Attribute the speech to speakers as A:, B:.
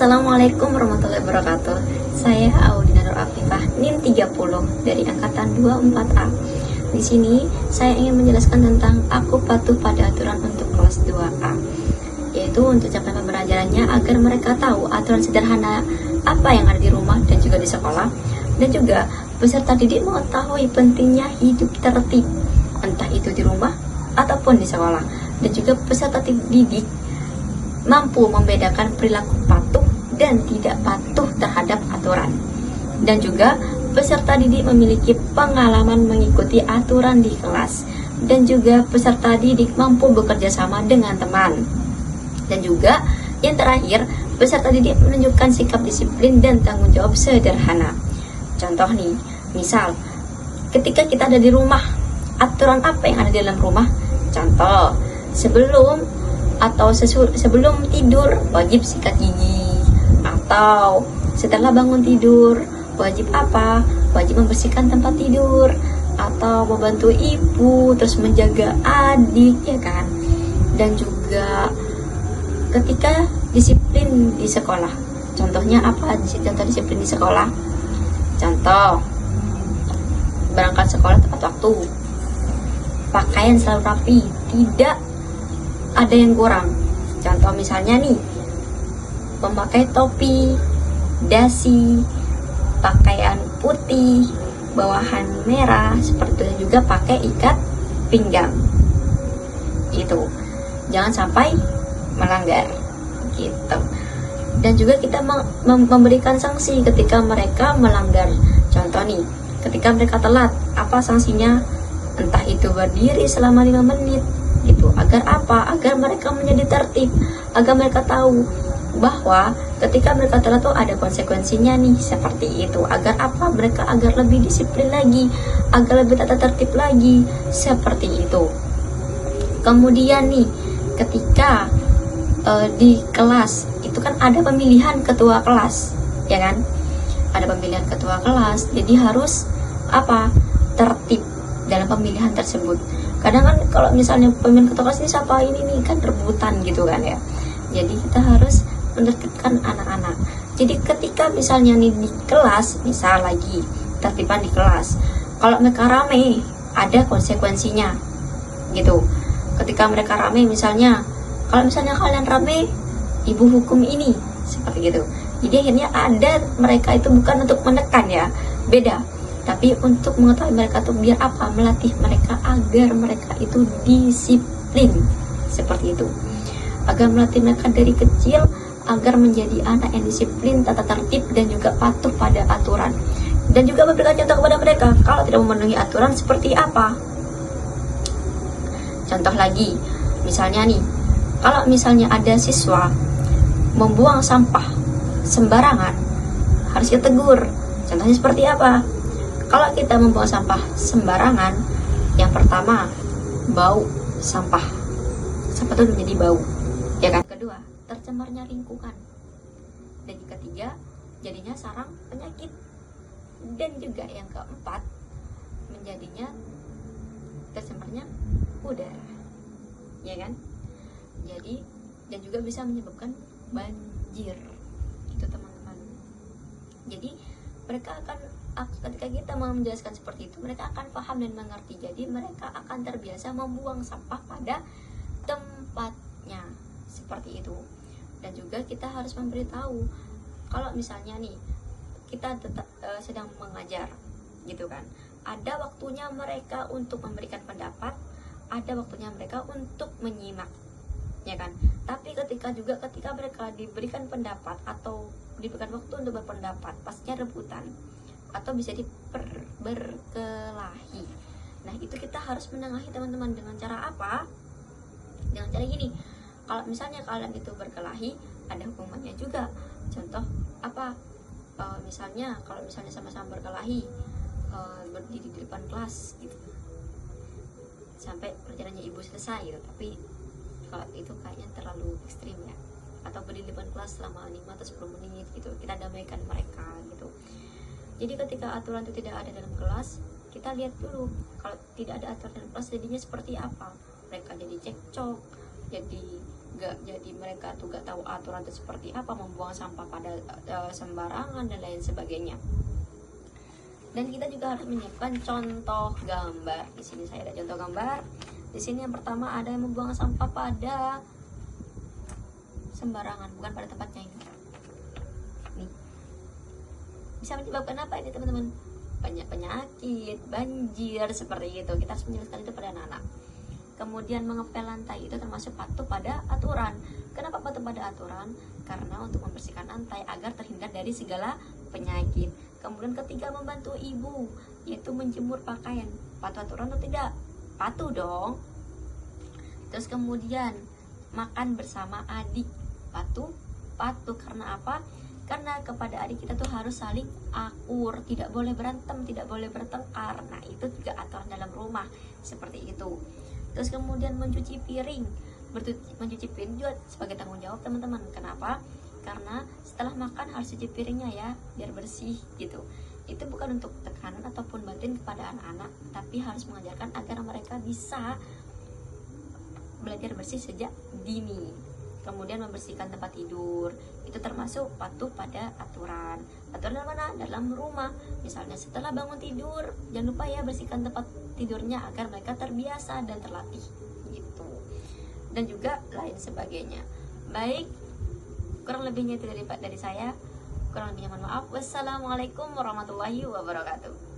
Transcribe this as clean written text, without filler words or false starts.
A: Assalamualaikum warahmatullahi wabarakatuh. Saya Audina Nur Afifah, NIM 30 dari angkatan 24A. Di sini saya ingin menjelaskan tentang aku patuh pada aturan untuk kelas 2A, yaitu untuk capaian pembelajarannya agar mereka tahu aturan sederhana apa yang ada di rumah dan juga di sekolah, dan juga peserta didik mengetahui pentingnya hidup tertib, entah itu di rumah ataupun di sekolah, dan juga peserta didik mampu membedakan perilaku patuh dan tidak patuh terhadap aturan. Dan juga peserta didik memiliki pengalaman mengikuti aturan di kelas, dan juga peserta didik mampu bekerja sama dengan teman. Dan juga yang terakhir, peserta didik menunjukkan sikap disiplin dan tanggung jawab sederhana. Contoh nih, misal ketika kita ada di rumah, aturan apa yang ada di dalam rumah? Contoh, sebelum tidur wajib sikat gigi, atau setelah bangun tidur wajib apa? Wajib membersihkan tempat tidur, atau membantu ibu, terus menjaga adik, ya kan? Dan juga ketika disiplin di sekolah, contohnya apa? Contoh disiplin di sekolah, contoh berangkat sekolah tepat waktu, pakaian selalu rapi, tidak ada yang kurang. Contoh misalnya nih, memakai topi, dasi, pakaian putih, bawahan merah, seperti itu juga pakai ikat pinggang. Itu jangan sampai melanggar gitu. Dan juga kita memberikan sanksi ketika mereka melanggar. Contoh nih, ketika mereka telat, apa sanksinya? Entah itu berdiri selama 5 menit gitu. Agar apa? Agar mereka menjadi tertib, agar mereka tahu bahwa ketika mereka telat tuh ada konsekuensinya nih, seperti itu. Agar apa? Mereka agar lebih disiplin lagi, agar lebih tata tertib lagi, seperti itu. Kemudian nih, ketika di kelas itu kan ada pemilihan ketua kelas, ya kan? Ada pemilihan ketua kelas, jadi harus apa? Tertib dalam pemilihan tersebut. Kadang kan kalau misalnya pemilihan ketua kelas ini siapa ini nih, kan rebutan gitu kan ya. Jadi kita harus menertibkan anak-anak. Jadi ketika misalnya nih di kelas, misal lagi tertiban di kelas, kalau mereka rame ada konsekuensinya gitu. Ketika mereka rame, misalnya kalau misalnya kalian rame, ibu hukum ini, seperti gitu. Jadi akhirnya ada, mereka itu bukan untuk menekan ya, beda, tapi untuk mengetahui mereka tuh biar apa? Melatih mereka agar mereka itu disiplin, seperti itu. Agar melatih mereka dari kecil agar menjadi anak yang disiplin, tata tertib, dan juga patuh pada aturan. Dan juga memberikan contoh kepada mereka kalau tidak memenuhi aturan seperti apa. Contoh lagi, misalnya nih, kalau misalnya ada siswa membuang sampah sembarangan, harus ditegur. Contohnya seperti apa? Kalau kita membuang sampah sembarangan, yang pertama, bau sampah itu menjadi bau, ya kan? Kedua, tercemarnya lingkungan. Dan yang ketiga, jadinya sarang penyakit. Dan juga yang keempat, menjadinya tercemarnya udara, ya kan? Jadi, dan juga bisa menyebabkan banjir, itu teman-teman. Jadi mereka akan, ketika kita mau menjelaskan seperti itu, mereka akan paham dan mengerti. Jadi mereka akan terbiasa membuang sampah pada tempatnya, seperti itu. Dan juga kita harus memberitahu kalau misalnya nih kita tetap sedang mengajar gitu kan, ada waktunya mereka untuk memberikan pendapat, ada waktunya mereka untuk menyimak, ya kan? Tapi ketika mereka diberikan pendapat atau diberikan waktu untuk berpendapat, pastinya rebutan atau bisa berkelahi. Nah, itu kita harus menengahi teman-teman. Dengan cara apa? Dengan cara gini, kalau misalnya kalian itu berkelahi, ada hukumannya juga. Contoh apa? Misalnya kalau misalnya sama-sama berkelahi, berdiri di depan kelas gitu sampai pelajarannya ibu selesai gitu. Tapi kalau itu kayaknya terlalu ekstrim ya. Atau berdiri di depan kelas selama 5 atau 10 menit gitu, kita damaikan mereka gitu. Jadi ketika aturan itu tidak ada dalam kelas, kita lihat dulu kalau tidak ada aturan dalam kelas jadinya seperti apa. Mereka jadi cekcok, jadi juga, jadi mereka tuh gak tahu aturan itu seperti apa, membuang sampah pada sembarangan dan lain sebagainya. Dan kita juga harus menyiapkan contoh gambar. Di sini saya ada contoh gambar. Di sini yang pertama ada yang membuang sampah pada sembarangan, bukan pada tempatnya ini. Nih. Bisa menyebabkan apa ini teman-teman? Banyak penyakit, banjir, seperti itu. Kita harus menjelaskan itu pada anak-anak. Kemudian mengepel lantai itu termasuk patuh pada aturan. Kenapa patuh pada aturan? Karena untuk membersihkan lantai agar terhindar dari segala penyakit. Kemudian ketiga, membantu ibu, yaitu menjemur pakaian. Patuh aturan atau tidak? Patuh dong. Terus kemudian makan bersama adik. Patuh karena apa? Karena kepada adik kita tuh harus saling akur, tidak boleh berantem, tidak boleh bertengkar. Nah, itu juga aturan dalam rumah, seperti itu. Terus kemudian mencuci piring. Mencuci piring juga sebagai tanggung jawab teman-teman. Kenapa? Karena setelah makan harus cuci piringnya ya, biar bersih gitu. Itu bukan untuk tekanan ataupun batin kepada anak-anak, tapi harus mengajarkan agar mereka bisa belajar bersih sejak dini. Kemudian membersihkan tempat tidur, itu termasuk patuh pada aturan. Aturan mana? Dalam rumah. Misalnya setelah bangun tidur, jangan lupa ya bersihkan tempat tidurnya agar mereka terbiasa dan terlatih gitu. Dan juga lain sebagainya. Baik, kurang lebihnya itu dari saya. Kurang lebihnya mohon maaf. Wassalamualaikum warahmatullahi wabarakatuh.